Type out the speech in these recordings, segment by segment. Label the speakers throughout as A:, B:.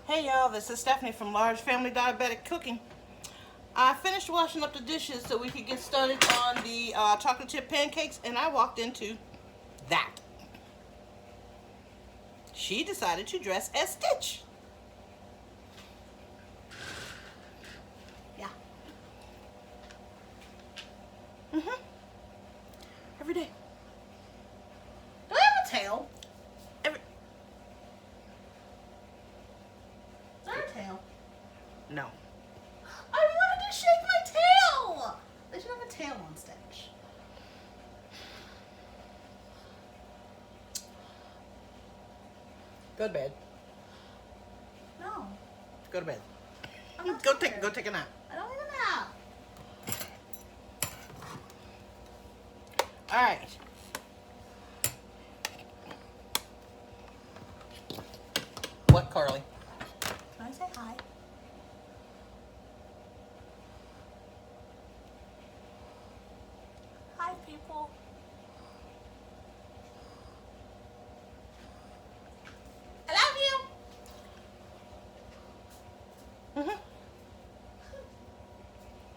A: Hey y'all, this is Stephanie from Large Family Diabetic Cooking. I finished washing up the dishes so we could get started on the chocolate chip pancakes, and I walked into that. She decided to dress as Stitch. Yeah. Every day. Do I have a tail? Is there a tail? No. I wanted to shake my tail! They should have a tail on Stitch. Go to bed.
B: No.
A: Go to bed.
B: I'm not
A: Go
B: tired.
A: take a nap.
B: I don't need a nap.
A: All right. What, Carly?
B: Can I say hi? Hi, people. I love you.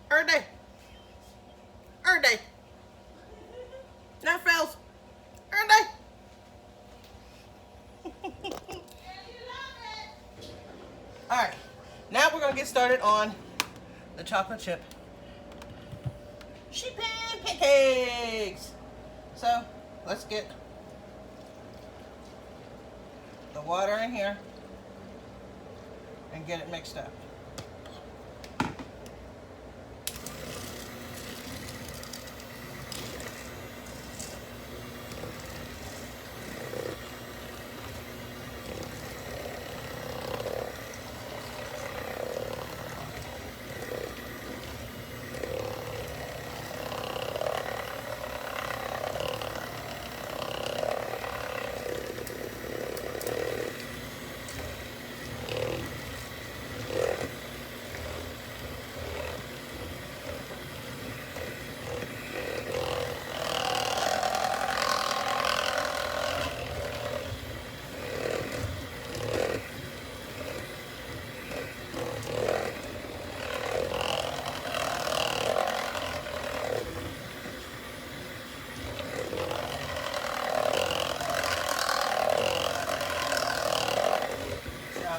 A: Every day. Every day. Never fails. Every day. All right. Now we're going to get started on the chocolate chip sheet pan pancakes. So let's get the water in here and get it mixed up.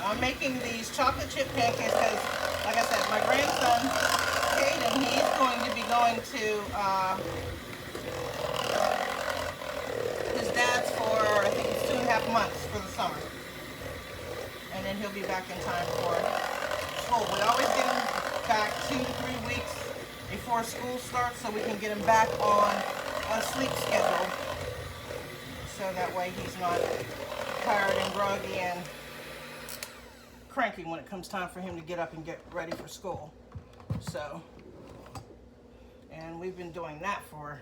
A: I'm making these chocolate chip pancakes because, like I said, my grandson, Caden, he's going to be going to his dad's for, I think it's 2.5 months for the summer. And then he'll be back in time for school. We always get him back 2 to 3 weeks before school starts so we can get him back on a sleep schedule. So that way he's not tired and groggy and cranky when it comes time for him to get up and get ready for school. So, and we've been doing that for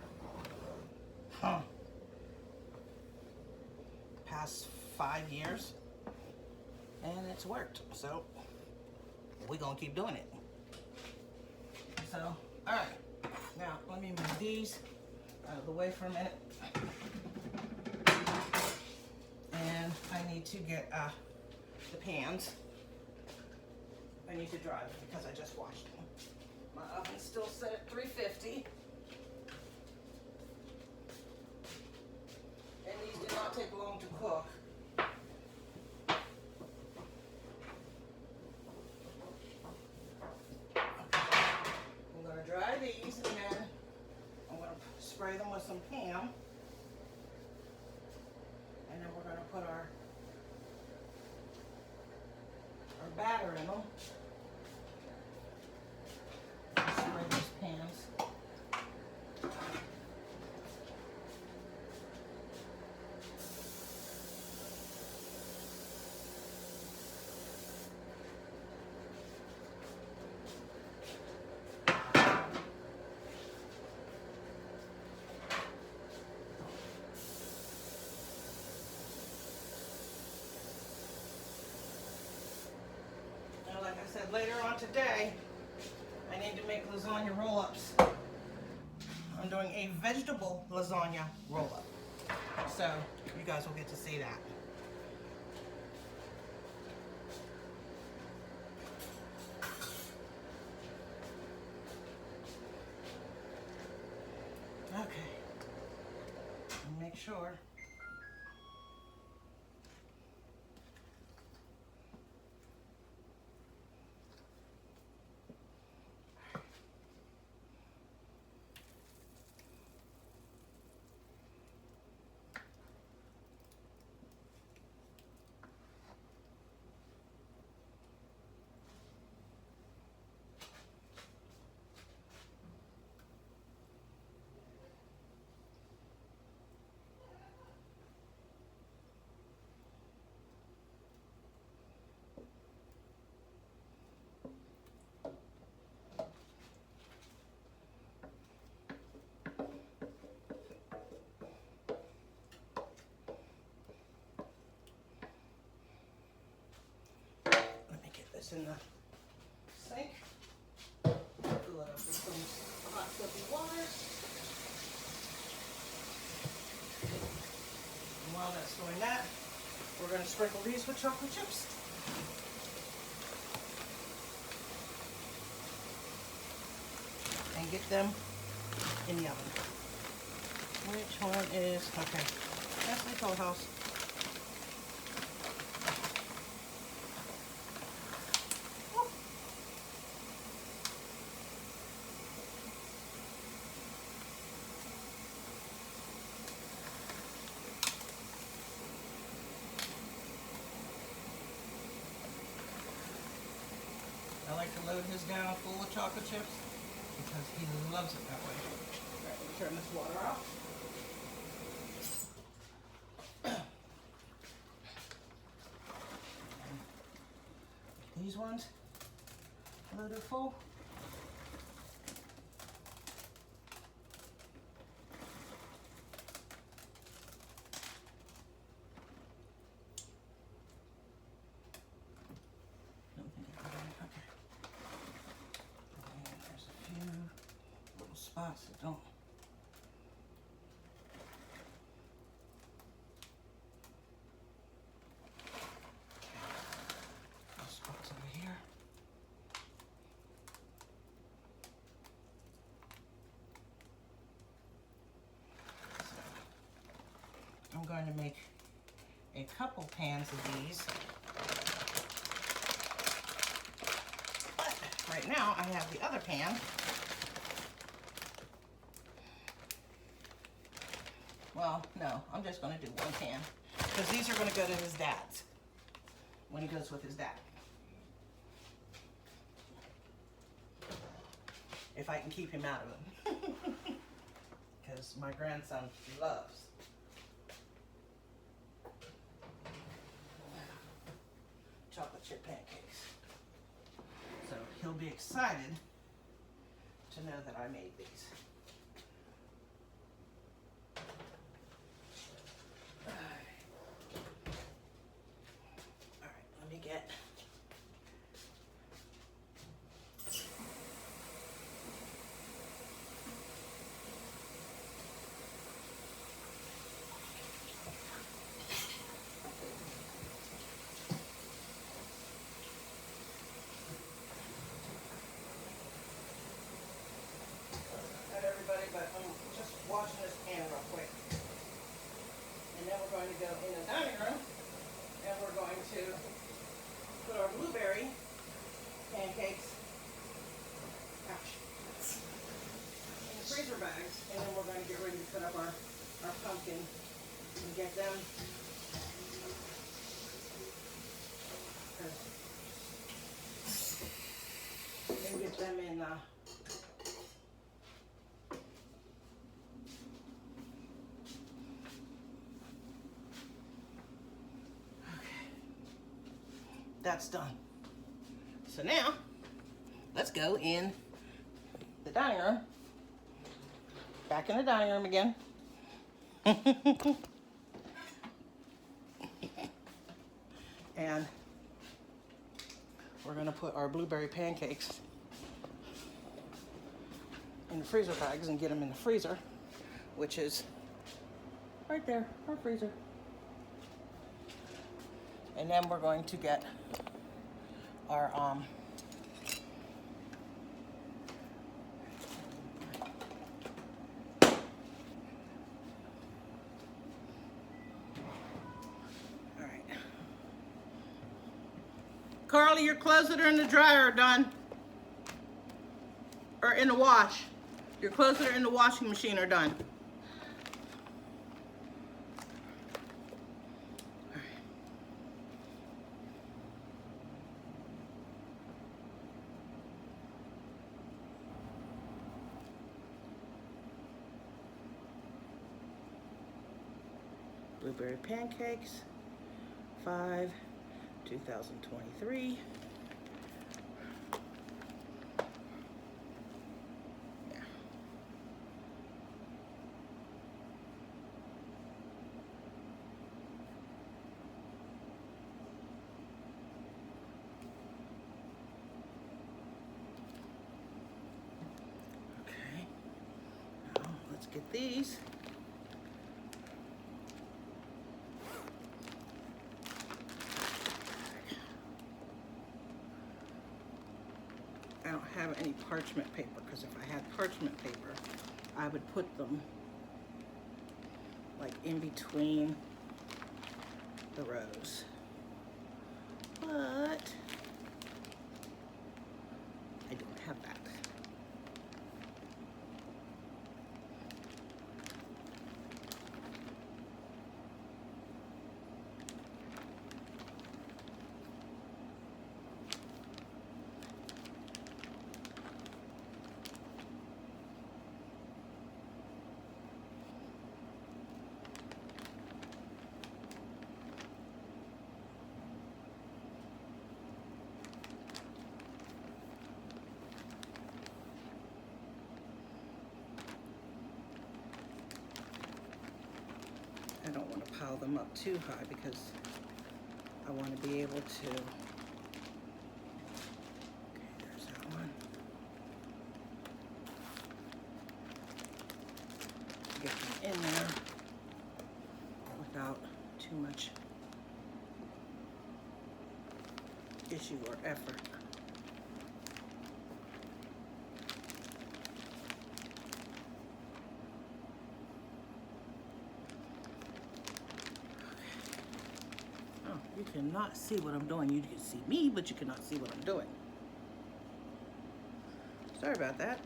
A: past 5 years, and it's worked. So we're gonna keep doing it. So, all right, now let me move these out of the way for a minute, and I need to get the pans. I need to dry them because I just washed them. My oven's still set at 350. And these did not take long to cook. I'm going to dry these and then I'm going to spray them with some Pam. And then we're going to put our batter in them. Spray these pans. Now, like I said, later on today, I need to make lasagna roll-ups. I'm doing a vegetable lasagna roll-up. So you guys will get to see that. sure. Let me get this in the sink. Fill it up with some hot soapy water. And while that's doing that, we're going to sprinkle these with chocolate chips. And get them in the oven. Which one is, okay, that's the Toll House. I like to load his down full of chocolate chips because he loves it that way. All right, let me turn this water off. These ones loaded full. Spots that don't. Okay. Spots over here. So, I'm going to make a couple pans of these. But right now I have the other pan. Well, no, I'm just going to do one pan because these are going to go to his dad's when he goes with his dad. If I can keep him out of them. Because my grandson loves chocolate chip pancakes. So he'll be excited to know that I made these. Get not everybody, but I'm just washing this pan real quick. And then we're going to go in the dining room and we're going to put our blueberry pancakes in the freezer bags, and then we're going to get ready to cut up our pumpkin and get them in that's done. So now, let's go in the dining room. Back in the dining room again. And we're gonna put our blueberry pancakes in the freezer bags and get them in the freezer, which is right there, our freezer. And then we're going to get our Carly, your clothes that are in the dryer are done. Or in the wash. Your clothes that are in the washing machine are done. Blueberry Pancakes, 5/2023. Yeah. Okay. Now let's get these. I don't have any parchment paper, because if I had parchment paper, I would put them like in between the rows. But I don't have that. I don't want to pile them up too high because I want to be able to, okay, there's that one. Get them in there without too much issue or effort. You cannot see what I'm doing. You can see me, but you cannot see what I'm doing. Sorry about that.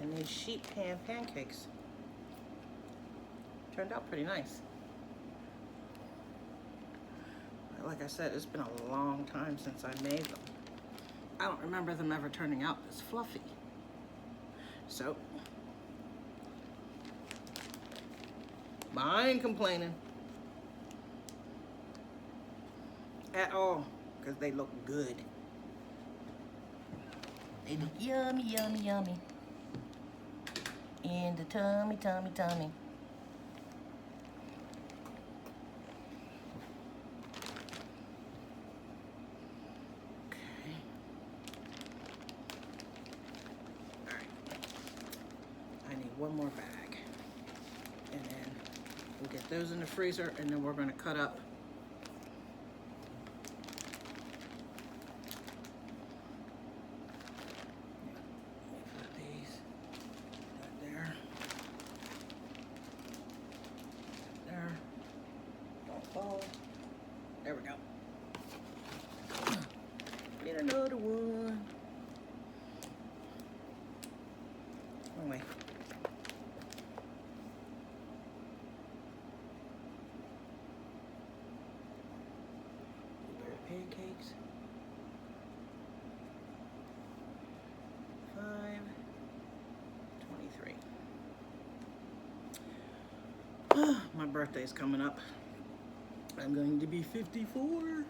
A: And these sheet pan pancakes turned out pretty nice. Like I said, it's been a long time since I made them. I don't remember them ever turning out this fluffy. So, I ain't complaining at all, because they look good. They look yummy, yummy, yummy. In the tummy, tummy, tummy. Okay. All right. I need one more bag. And then we'll get those in the freezer, and then we're going to cut up There we go. Get another one. Wrong way. Blueberry pancakes. 5/23. My birthday's coming up. I'm going to be 54.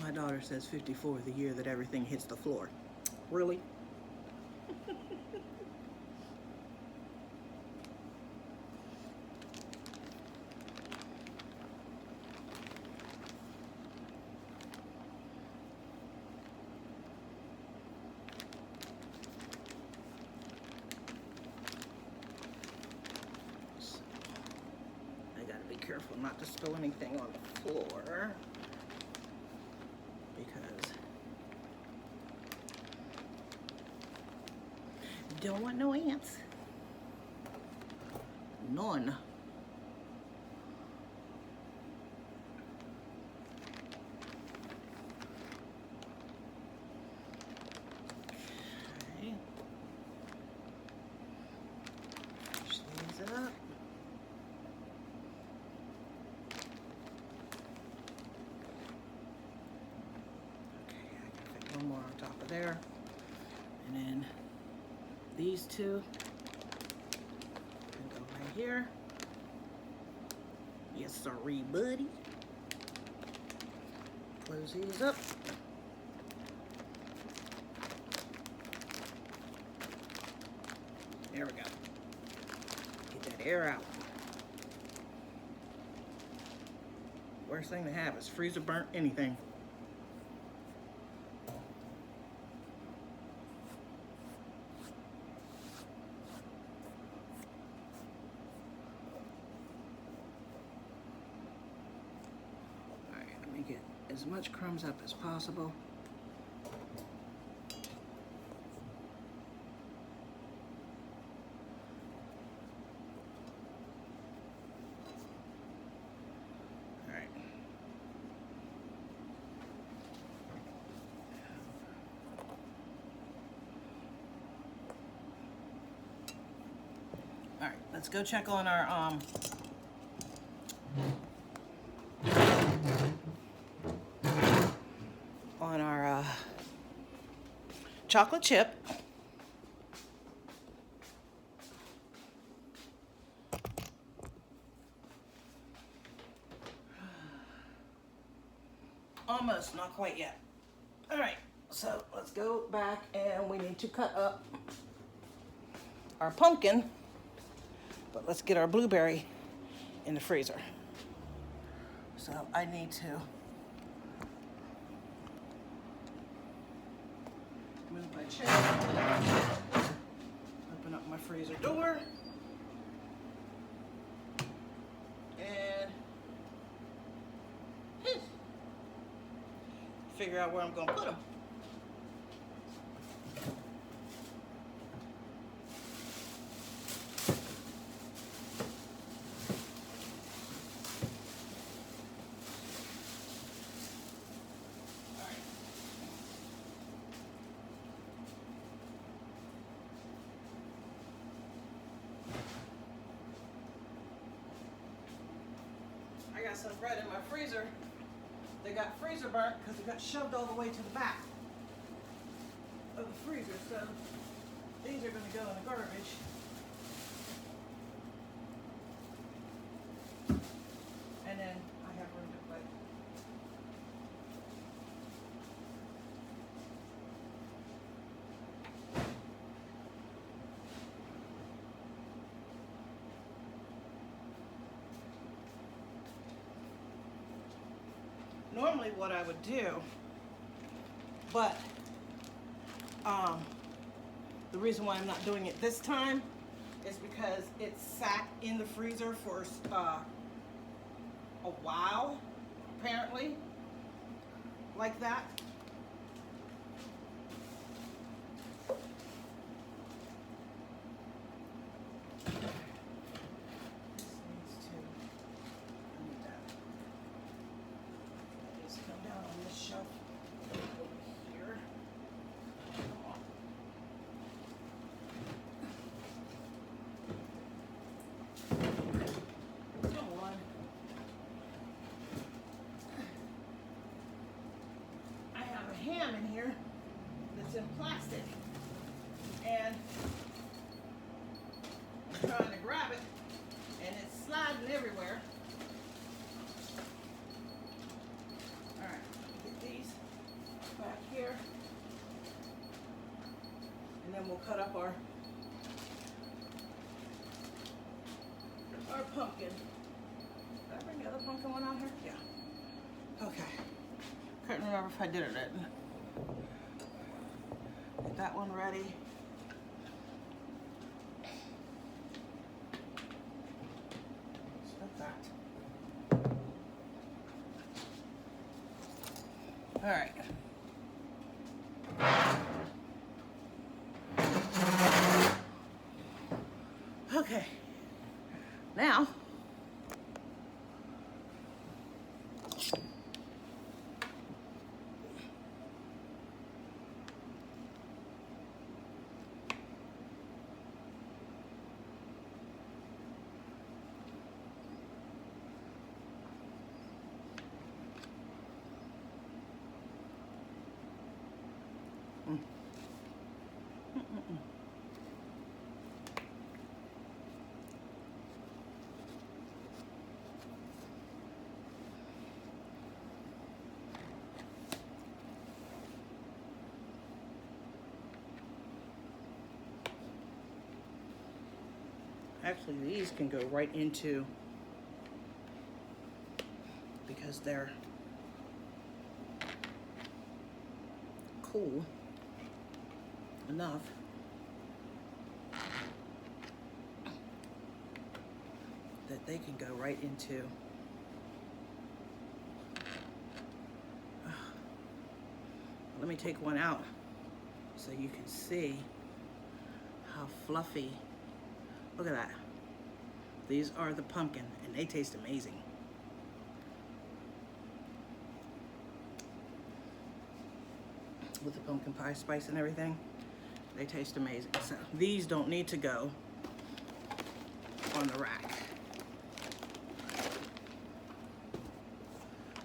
A: My daughter says 54 the year that everything hits the floor. Really? be careful not to spill anything on the floor because don't want no ants. None. Okay. Push these up. Okay, I can fit one more on top of there. And then these two can go right here. Yes, sorry, buddy. Close these up. There we go. Get that air out. Worst thing to have is freezer burnt anything. Alright, let me get as much crumbs up as possible. All right, let's go check on our chocolate chip. Almost, not quite yet. All right, so let's go back and we need to cut up our pumpkin. But let's get our blueberry in the freezer. So I need to move my chair, open up my freezer door, and figure out where I'm gonna put them. I got some bread in my freezer. They got freezer burnt because it got shoved all the way to the back of the freezer. So these are going to go in the garbage. And then I have room to put. Normally what I would do, but the reason why I'm not doing it this time is because it sat in the freezer for a while, apparently, like that. Ham in here that's in plastic, and I'm trying to grab it and it's sliding everywhere. All right, get these back here and then we'll cut up our pumpkin. Did I bring the other pumpkin one out here? Yeah. Okay. Couldn't remember if I did or didn't. Get that one ready. Stop that. All right. Okay. Now, actually these can go right into, because they're cool enough that they can go right into let me take one out so you can see how fluffy. Look at that. These are the pumpkin and they taste amazing. With the pumpkin pie spice and everything, they taste amazing. So these don't need to go on the rack.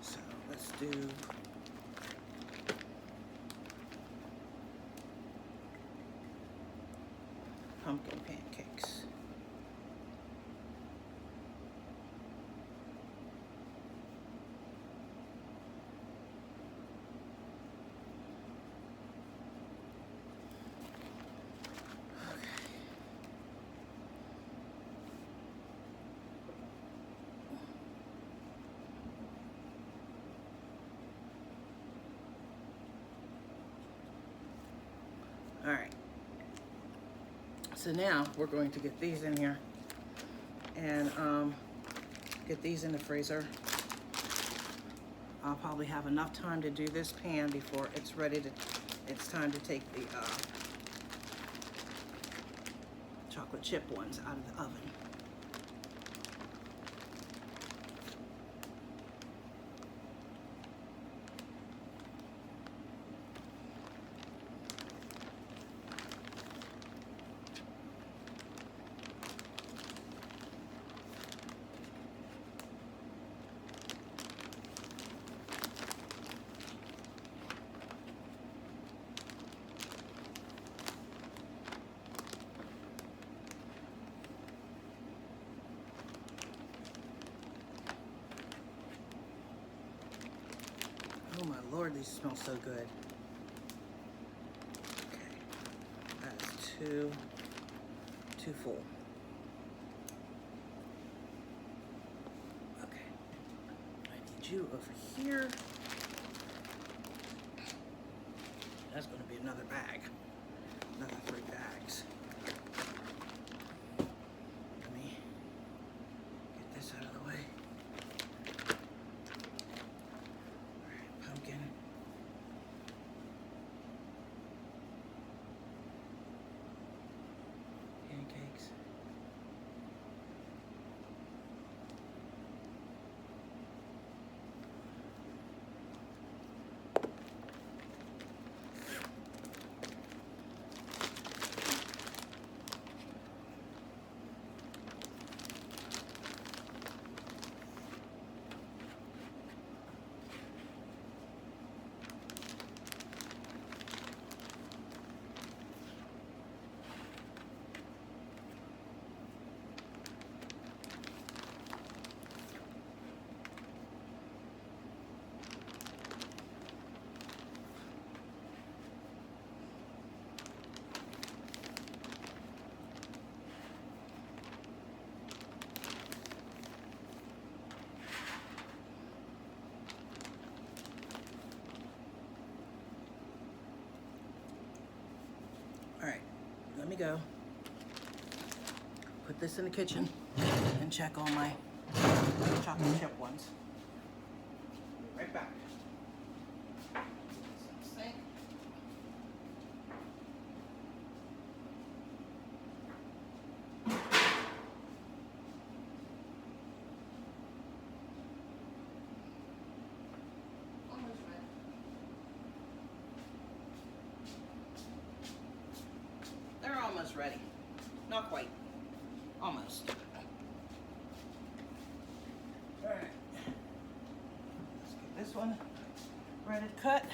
A: So let's do pumpkin pancakes. All right. So now we're going to get these in here and get these in the freezer. I'll probably have enough time to do this pan before it's ready to, it's time to take the chocolate chip ones out of the oven. Oh my Lord, these smell so good. Okay, that's too full. Okay, I need you over here. That's gonna be another bag, another 3 bags. Let me get this out of the way. Pumpkin. Pancakes. All right, let me go. Put this in the kitchen and check all my chocolate chip ones. Be right back. ready. Not quite. Almost. Alright. Let's get this one ready to cut.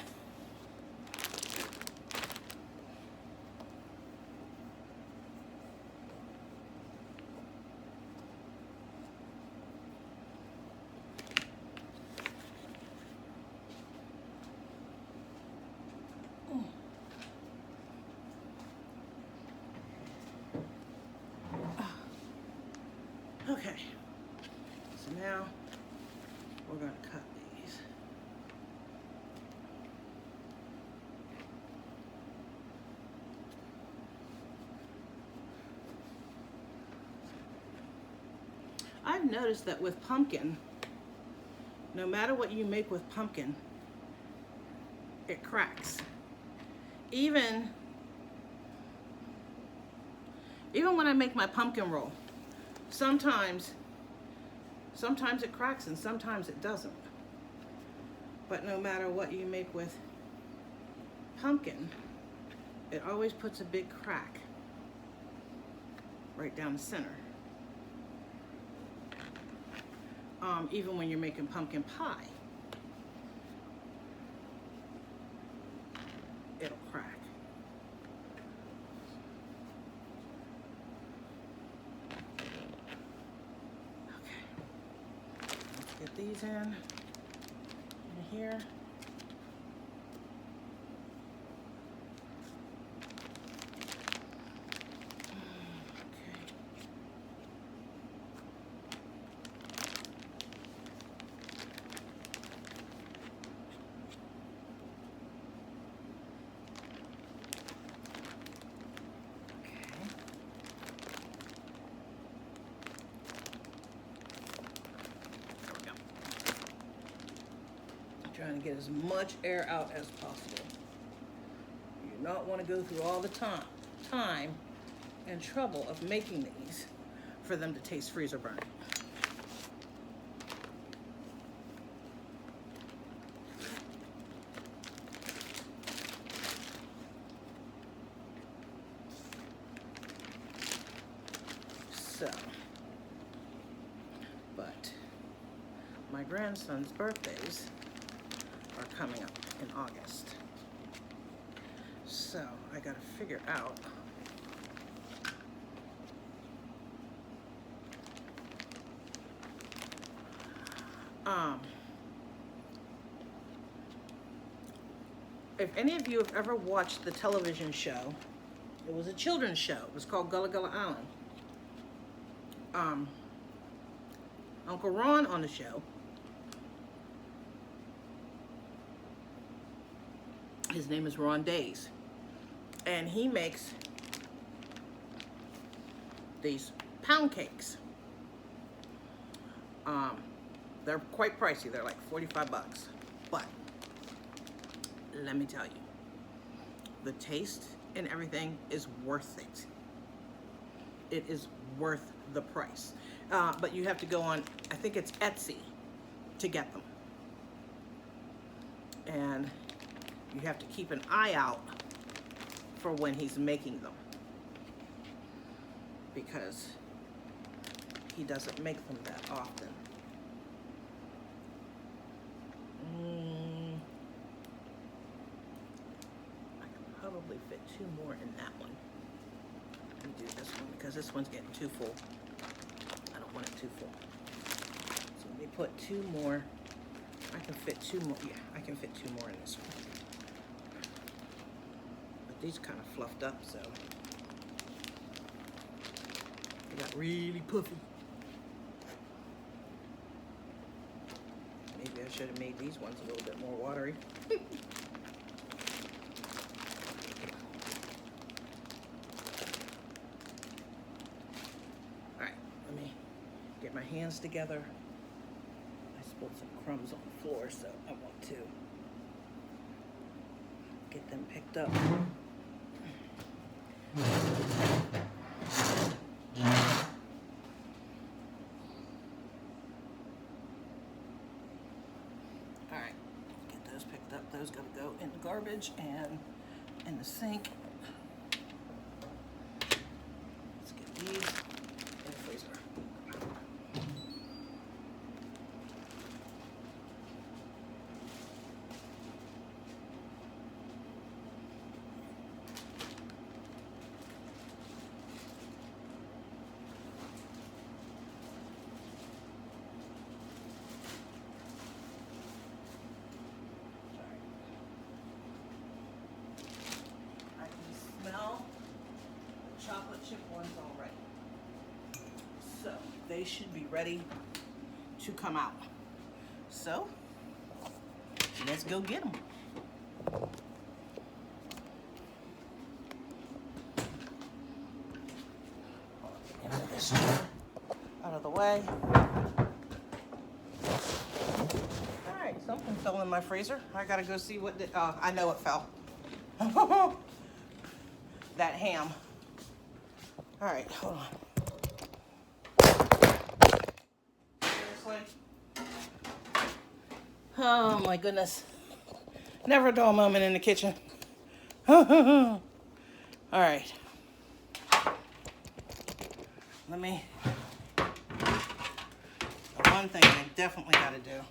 A: Okay, so now we're going to cut these. I've noticed that with pumpkin, no matter what you make with pumpkin, it cracks. Even when I make my pumpkin roll, sometimes it cracks and sometimes it doesn't. But no matter what you make with pumpkin, it always puts a big crack right down the center. Even when you're making pumpkin pie, it'll crack. Get these in here. Trying to get as much air out as possible. You do not want to go through all the time and trouble of making these for them to taste freezer burnt. So, but my grandson's birthdays are coming up in August. So I gotta figure out if any of you have ever watched the television show, it was a children's show. It was called Gullah Gullah Island. Uncle Ron on the show, his name is Ron Days, and he makes these pound cakes. They're quite pricey. They're like 45 bucks. But let me tell you, the taste and everything is worth it. It is worth the price. But you have to go on, I think it's Etsy, to get them. And you have to keep an eye out for when he's making them, because he doesn't make them that often. I could probably fit 2 more in that one. Let me do this one because this one's getting too full. I don't want it too full. So let me put 2 more. I can fit 2 more. Yeah, I can fit 2 more in this one. But these kind of fluffed up, so they got really puffy. Maybe I should have made these ones a little bit more watery. Alright, let me get my hands together. I spilled some crumbs on the floor, so I want to get them picked up. Those gotta go in the garbage and in the sink. they should be ready to come out. So let's go get them. Get this out of the way. All right, something fell in my freezer. I gotta go see what did. I know it fell. That ham. All right, hold on. Seriously? Oh my goodness. Never a dull moment in the kitchen. All right. Let me. The one thing I definitely got to do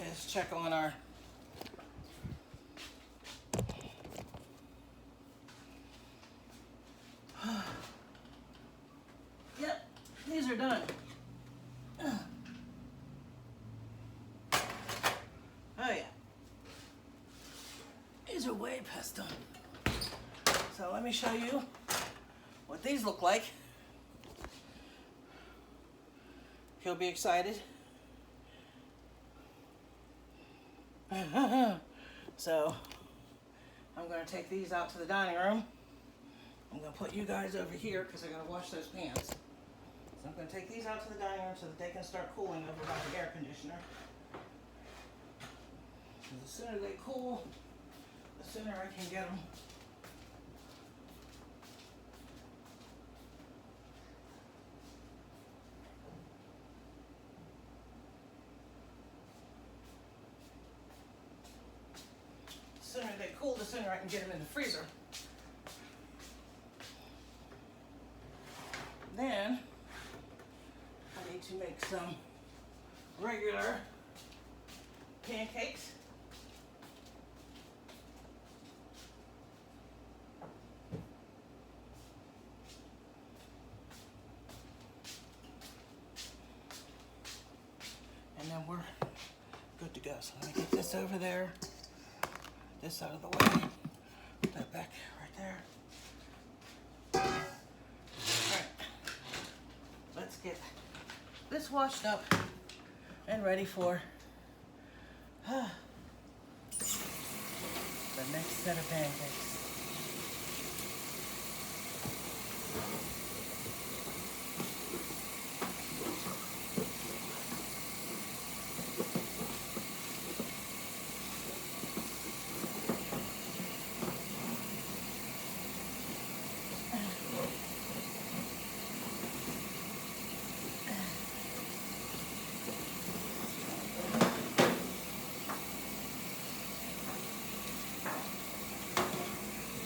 A: is check on our. Yep, these are done. Oh yeah. These are way past done. So let me show you what these look like. He'll be excited. So I'm going to take these out to the dining room. I'm going to put you guys over here because I got to wash those pans. So I'm going to take these out to the dining room so that they can start cooling over by the air conditioner. The sooner they cool, the sooner I can get them. The sooner they cool, the sooner I can get them in the freezer. Then I need to make some regular pancakes. And then we're good to go. So let me get this over there, this out of the way, put that back right there. All right, let's get this washed up and ready for the next set of pancakes.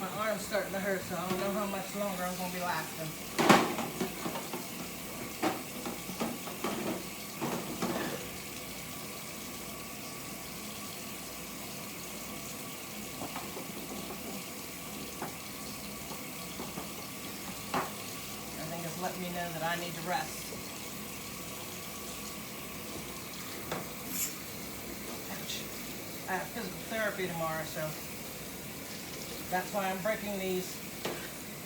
A: My arm's starting to hurt, so I don't know how much longer I'm going to be lasting. I think it's letting me know that I need to rest. Ouch. I have physical therapy tomorrow, so that's why I'm breaking these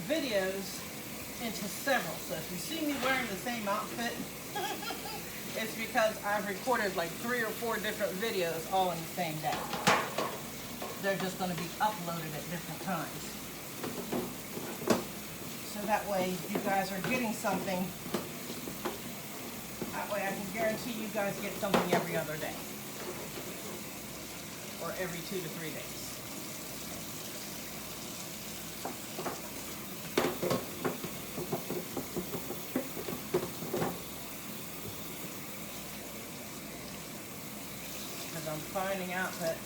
A: videos into several. So if you see me wearing the same outfit, it's because I've recorded like 3 or 4 different videos all in the same day. They're just going to be uploaded at different times. So that way you guys are getting something. That way I can guarantee you guys get something every other day. Or every 2 to 3 days. I'm finding out that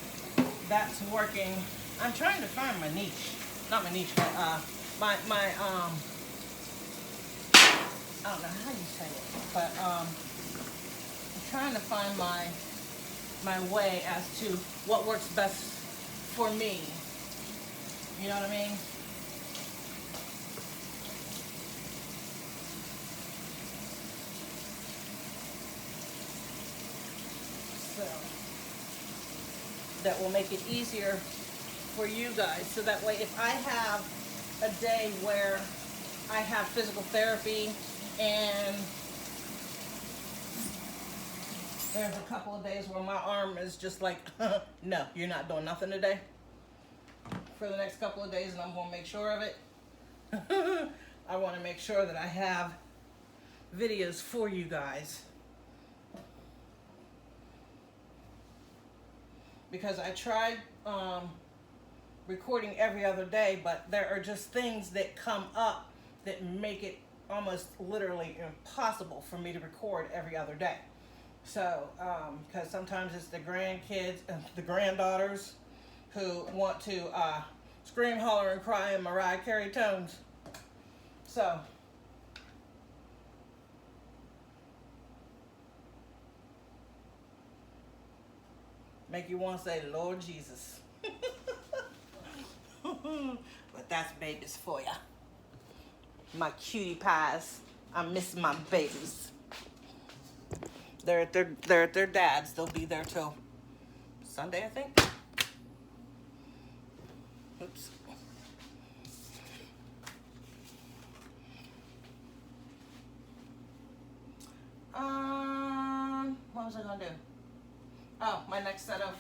A: that's working. I'm trying to find my niche. Not my niche, but my I don't know how you say it, but I'm trying to find my way as to what works best for me. You know what I mean? So that will make it easier for you guys. So that way, if I have a day where I have physical therapy and there's a couple of days where my arm is just like, no, you're not doing nothing today for the next couple of days, and I'm going to make sure of it. I want to make sure that I have videos for you guys. Because I tried recording every other day, but there are just things that come up that make it almost literally impossible for me to record every other day. So, because sometimes it's the grandkids, the granddaughters who want to scream, holler, and cry in Mariah Carey tones. So, make you want to say, Lord Jesus. But that's babies for ya. My cutie pies. I miss my babies. They're at their dad's. They'll be there till Sunday, I think. Oops. What was I gonna do? Oh, my next set of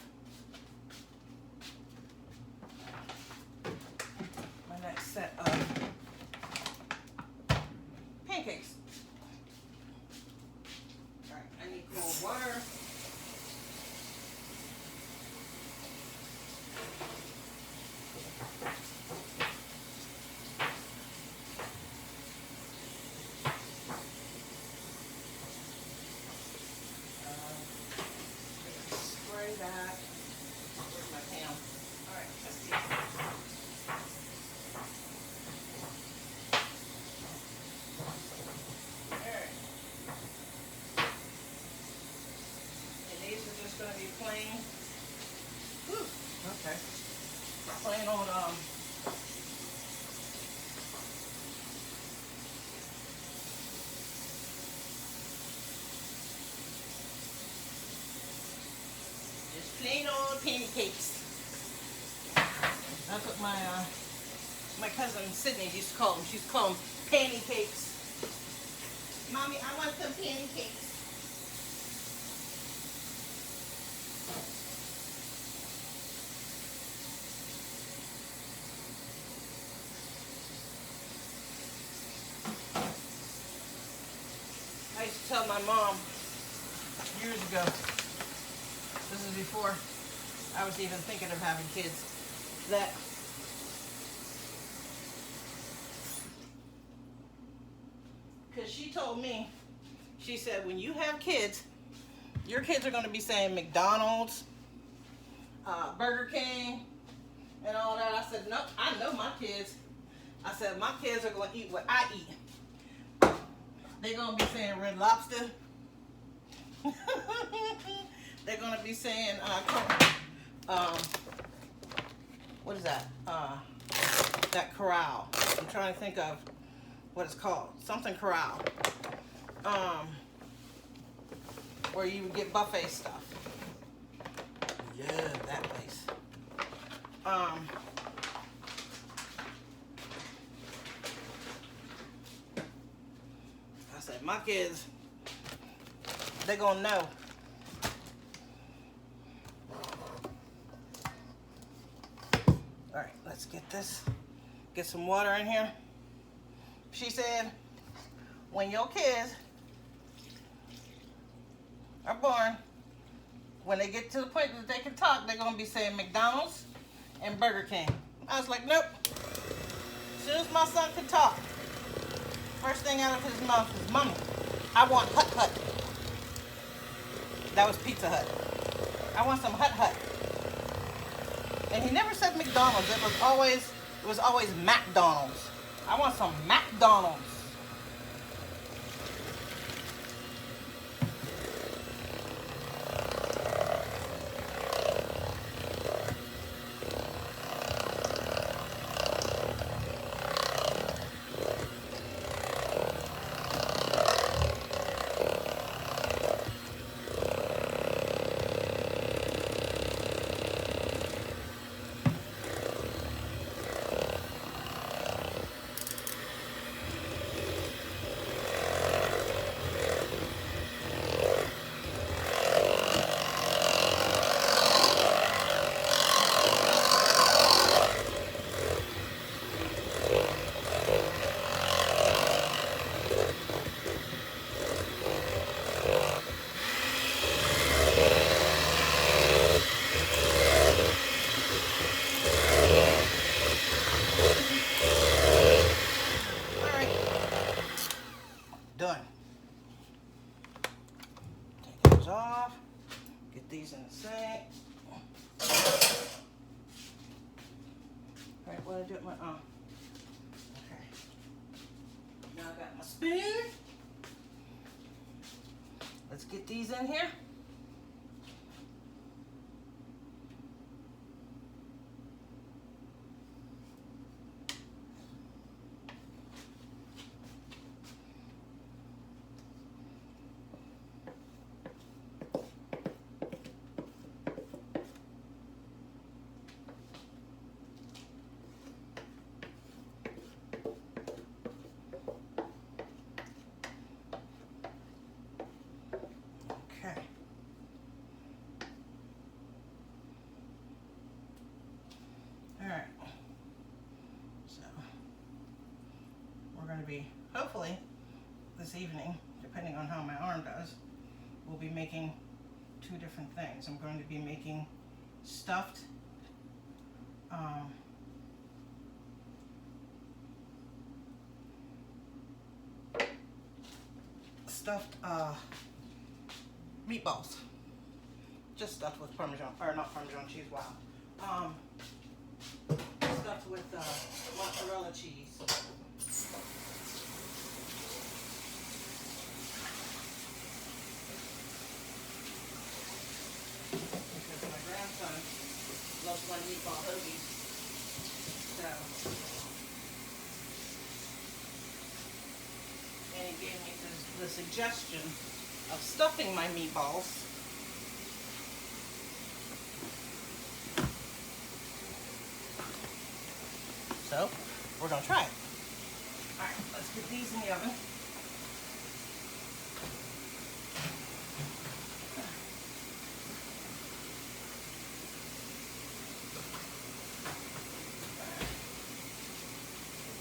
A: pancakes. All right, I need cold water. Spray that. Where's my pan? All right, let's see. Going to be plain. Whew, okay. Plain on just plain old pancakes. That's what my cousin Sydney used to call them. She used to call them pancakes. Mommy, I want some pancakes. I used to tell my mom years ago, this is before I was even thinking of having kids, that because she told me, she said, when you have kids, your kids are going to be saying McDonald's, Burger King, and all that. I said, nope, I know my kids. I said, my kids are going to eat what I eat. They're going to be saying Red Lobster. They're going to be saying, what is that? That Corral. I'm trying to think of what it's called. Something Corral. Where you would get buffet stuff. Yeah, that place. I said, my kids, they're gonna know. All right, let's get this. Get some water in here. She said, when your kids are born, when they get to the point that they can talk, they're gonna be saying McDonald's and Burger King. I was like, nope. As soon as my son could talk, first thing out of his mouth is, Mama, I want Hut Hut. That was Pizza Hut. I want some Hut Hut. And he never said McDonald's. It was always McDonald's. I want some McDonald's. Put these in the sink. All right, what do I do with my, okay. Now I got my spoon. Let's get these in here. Okay. All right. So we're going to be, hopefully this evening, depending on how my arm does, we'll be making two different things. I'm going to be making stuffed meatballs, just stuffed with Parmesan, or not Parmesan cheese, wow. Stuffed with mozzarella cheese. Because my grandson loves my meatball hoagies. So, and he gave me the suggestion of stuffing my meatballs so we're gonna try it. All right, let's get these in the oven.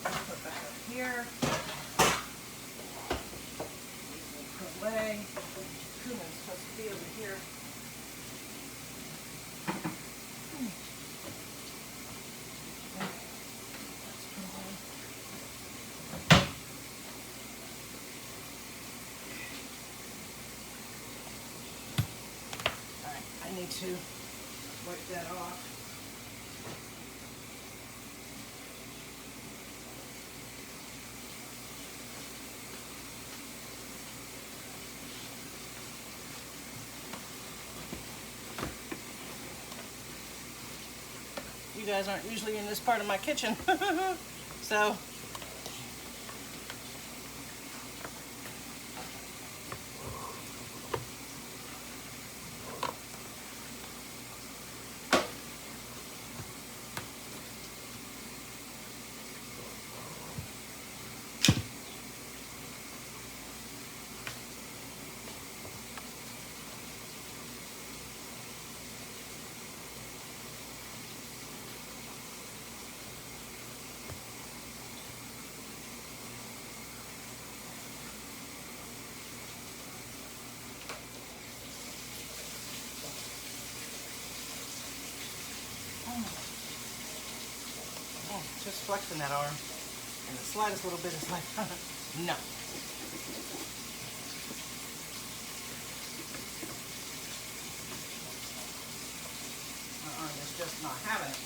A: Put that up here. Put away. Cumin's supposed to be over here. Alright, I need to wipe that off. You guys aren't usually in this part of my kitchen, so just flexing that arm, and the slightest little bit is like, no. My arm is just not having it.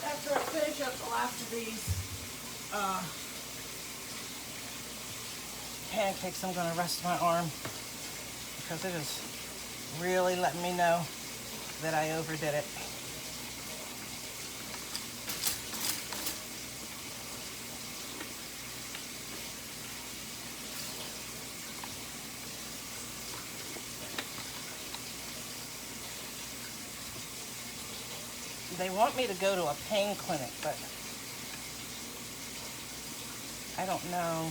A: After I finish up the last of these pancakes, I'm going to rest my arm because it is really letting me know that I overdid it. They want me to go to a pain clinic, but I don't know.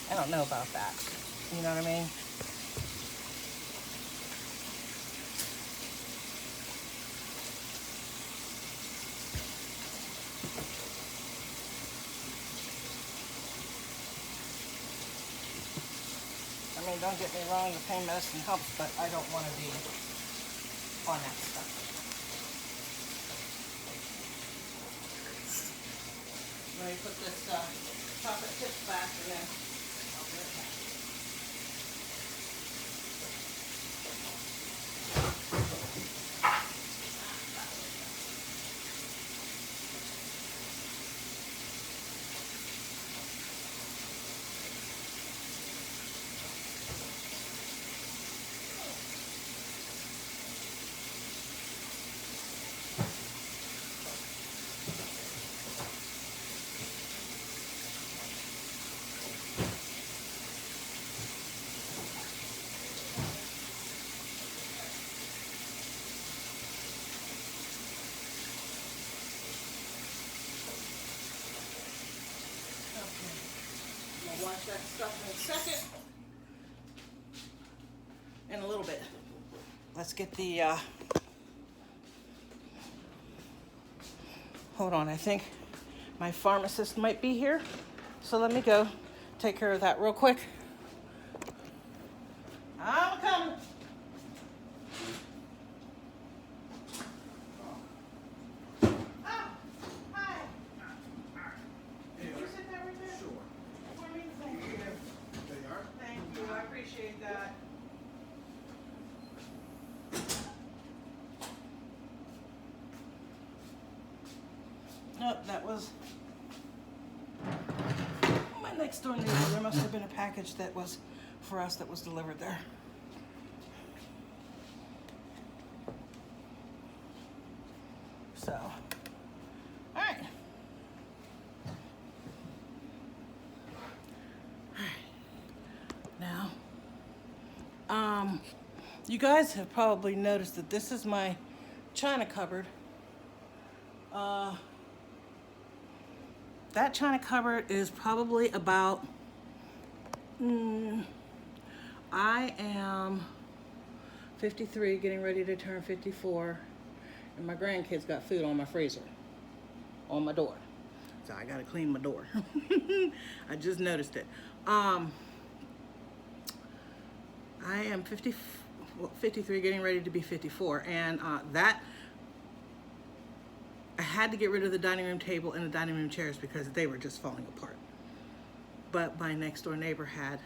A: I don't know about that. You know what I mean? I mean, don't get me wrong, the pain medicine helps, but I don't want to be on that stuff. me put this chocolate chips back and then I'll be right back. I'll wash that stuff in a second. In a little bit. Let's get the, hold on, I think my pharmacist might be here. So let me go take care of that real quick. I'm coming. Appreciate that. Nope, that was my next door neighbor. There must have been a package that was for us that was delivered there. So, all right. Now, you guys have probably noticed that this is my china cupboard. That china cupboard is probably about, I am 53, getting ready to turn 54, and my grandkids got food on my freezer, on my door. So I gotta clean my door. I just noticed it. I am 53, getting ready to be 54, and that I had to get rid of the dining room table and the dining room chairs because they were just falling apart. But my next door neighbor had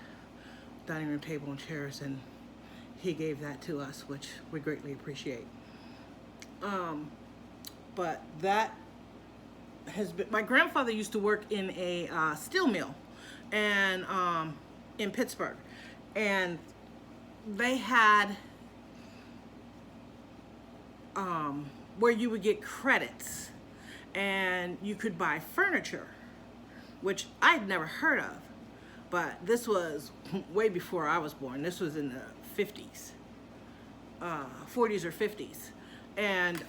A: dining room table and chairs, and he gave that to us, which we greatly appreciate. But that has been, my grandfather used to work in a steel mill and in Pittsburgh, and they had where you would get credits and you could buy furniture, which I'd never heard of, but this was way before I was born. This was in the 50s, 40s or 50s, and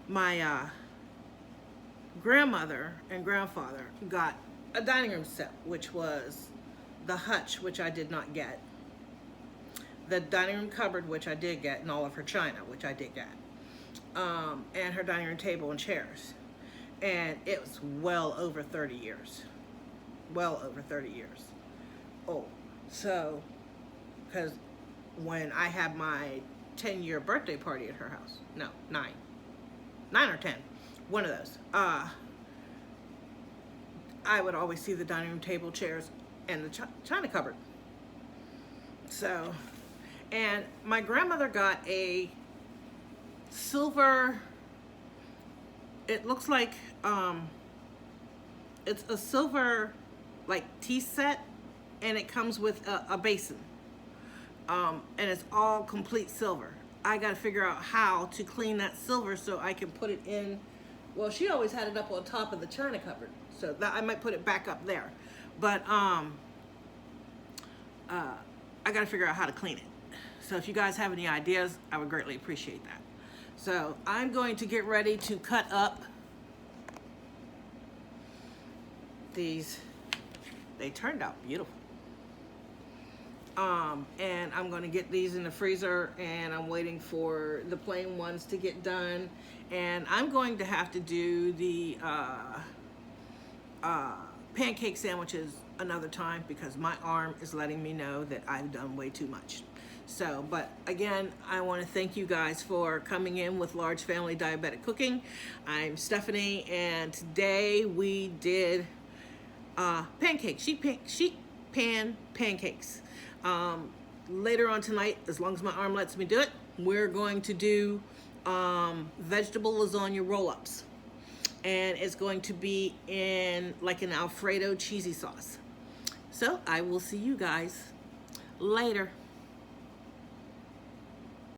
A: my grandmother and grandfather got a dining room set, which was the hutch, which I did not get, the dining room cupboard, which I did get, and all of her china, which I did get, and her dining room table and chairs. And it was well over 30 years. Well over 30 years old. So, because when I had my 10-year birthday party at her house, no, 9 or 10, one of those, I would always see the dining room table, chairs, and the china cupboard. So, and my grandmother got a silver, it looks like, it's a silver, like, tea set, and it comes with a basin. And it's all complete silver. I gotta figure out how to clean that silver so I can put it in. Well, she always had it up on top of the china cupboard, so that I might put it back up there. But I gotta figure out how to clean it. So if you guys have any ideas, I would greatly appreciate that. So I'm going to get ready to cut up these. They turned out beautiful. And I'm going to get these in the freezer, and I'm waiting for the plain ones to get done. And I'm going to have to do the pancake sandwiches another time because my arm is letting me know that I've done way too much. So, but again, I want to thank you guys for coming in with Large Family Diabetic Cooking. I'm Stephanie, and today we did pancakes, sheet pan pancakes. Later on tonight, as long as my arm lets me do it, we're going to do vegetable lasagna roll-ups, and it's going to be in like an Alfredo cheesy sauce. So I will see you guys later.